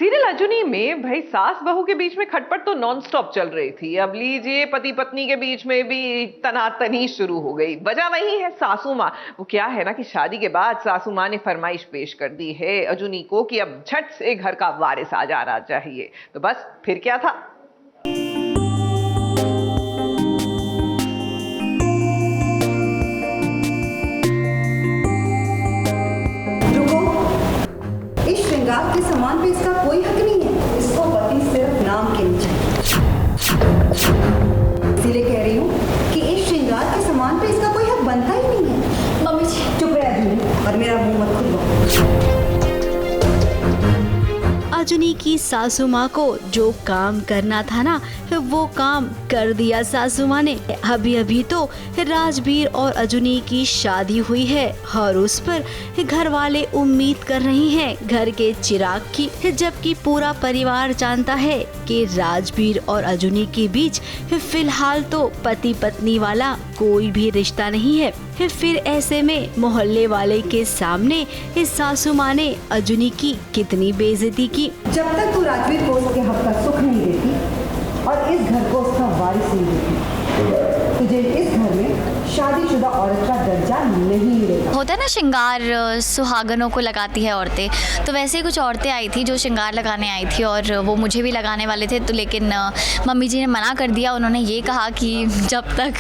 Serial अजुनी में भाई सास बहू के बीच में खटपट तो नॉन स्टॉप चल रही थी। अब लीजिए पति पत्नी के बीच में भी तनातनी शुरू हो गई। वजह वही है सासू माँ। वो क्या है ना कि शादी के बाद सासू माँ ने फरमाइश पेश कर दी है अजुनी को कि अब झट से घर का वारिस आ जाना चाहिए। तो बस फिर क्या था। श्रृंगार के सामान पे इसका कोई हक नहीं है। इसको पति सिर्फ नाम के नीचे। इसीलिए कह रही हूँ कि इस श्रृंगार के सामान पे इसका कोई हक बनता ही नहीं है। मम्मी जी चुप रह अजुनी और मेरा मुंह मत खुलवाओ। अजुनी की सासू माँ को जो काम करना था ना वो काम कर दिया सासू माँ ने। अभी अभी तो राजवीर और अजुनी की शादी हुई है और उस पर घर वाले उम्मीद कर रही हैं घर के चिराग की, जबकि पूरा परिवार जानता है कि राजवीर और अजुनी के बीच फिलहाल तो पति पत्नी वाला कोई भी रिश्ता नहीं है। फिर ऐसे में मोहल्ले वाले के सामने इस सासू माँ ने अजुनी की कितनी बेइज्जती की। जब तक तू राजवीर को उसके हक का सुख नहीं देती और इस घर को उसका वारिस नहीं देती, तुझे इस घर में शादीशुदा औरत का दर्जा नहीं मिलेगा। होता है ना श्रृंगार सुहागनों को लगाती है औरतें, तो वैसे ही कुछ औरतें आई थी जो श्रृंगार लगाने आई थी और वो मुझे भी लगाने वाले थे, तो लेकिन मम्मी जी ने मना कर दिया। उन्होंने ये कहा कि जब तक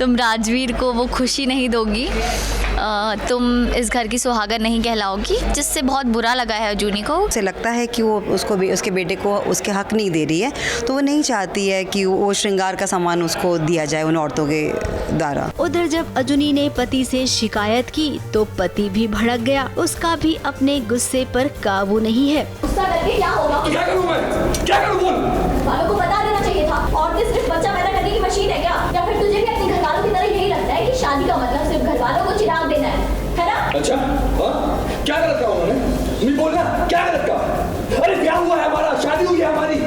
तुम राजवीर को वो खुशी नहीं दोगी तुम इस घर की सुहागन नहीं कहलाओगी, जिससे बहुत बुरा लगा है अजुनी को। उसे लगता है कि वो उसको उसके बेटे को उसके हक नहीं दे रही है, तो वो नहीं चाहती है कि वो श्रृंगार का सामान उसको दिया जाए उन औरतों के द्वारा। उधर जब अजुनी ने पति से शिकायत की तो पति भी भड़क गया। उसका भी अपने गुस्से पर काबू नहीं है। गुस्सा करके क्या होगा? क्या करूं मैं? क्या करूं बोल? वालों को बता देना चाहिए था। औरतें सिर्फ बच्चा पैदा करने की मशीन है क्या? या फिर तुझे भी अपने घरवालों की तरह यही लगता है कि शादी का मतलब सिर्फ घरवालों को चिराग देना है ना? अच्छा हाँ, क्या गलत कहा उन्होंने? नहीं बोलना, क्या गलत कहा? अरे क्या हुआ है हमारा? शादी हुई है हमारी।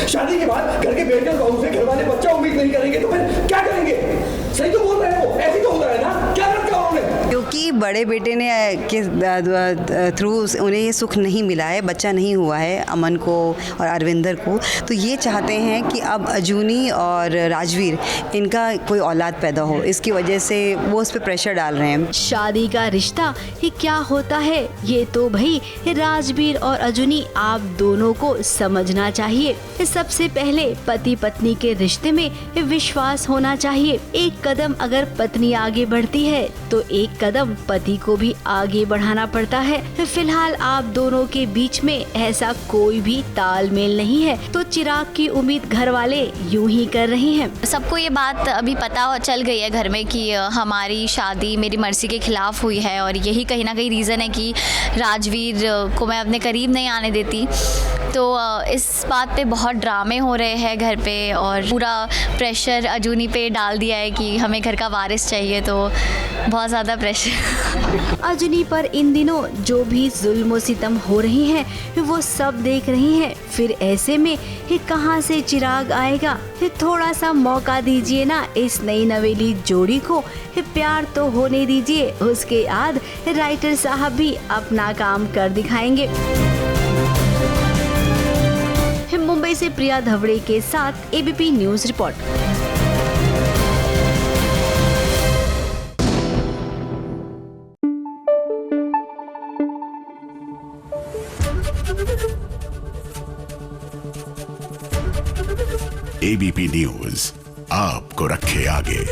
शादी के बाद घर के बेटे और बहू से घर वाले बच्चा उम्मीद नहीं करेंगे तो फिर क्या करेंगे? सही तो बोल रहे हैं वो, ऐसे तो होता है ना? क्या गलत कहा उन्होंने? क्योंकि बड़े बेटे ने के थ्रू उन्हें ये सुख नहीं मिला है, बच्चा नहीं हुआ है अमन को और अरविंदर को, तो ये चाहते हैं कि अब अजुनी और राजवीर इनका कोई औलाद पैदा हो। इसकी वजह से वो उस पर प्रेशर डाल रहे हैं। शादी का रिश्ता ही क्या होता है ये तो भाई राजवीर और अजुनी आप दोनों को समझना चाहिए। सबसे पहले पति पत्नी के रिश्ते में विश्वास होना चाहिए। एक कदम अगर पत्नी आगे बढ़ती है तो एक कदम पति को भी आगे बढ़ाना पड़ता है। फिलहाल आप दोनों के बीच में ऐसा कोई भी तालमेल नहीं है, तो चिराग की उम्मीद घर वाले यूं ही कर रहे हैं। सबको ये बात अभी पता चल गई है घर में कि हमारी शादी मेरी मर्जी के खिलाफ हुई है और यही कहीं ना कहीं रीज़न है कि राजवीर को मैं अपने करीब नहीं आने देती। तो इस बात पे बहुत ड्रामे हो रहे हैं घर पे और पूरा प्रेशर अजुनी पे डाल दिया है कि हमें घर का वारिस चाहिए, तो बहुत ज़्यादा प्रेशर अजुनी पर इन दिनों जो भी जुल्म सितम हो रही हैं वो सब देख रही हैं। फिर ऐसे में ये कहाँ से चिराग आएगा? थोड़ा सा मौका दीजिए ना इस नई नवेली जोड़ी को, प्यार तो होने दीजिए, उसके बाद राइटर साहब भी अपना काम कर दिखाएंगे। मुंबई से प्रिया धवड़े के साथ ABP news report. ABP news आपको रखे आगे।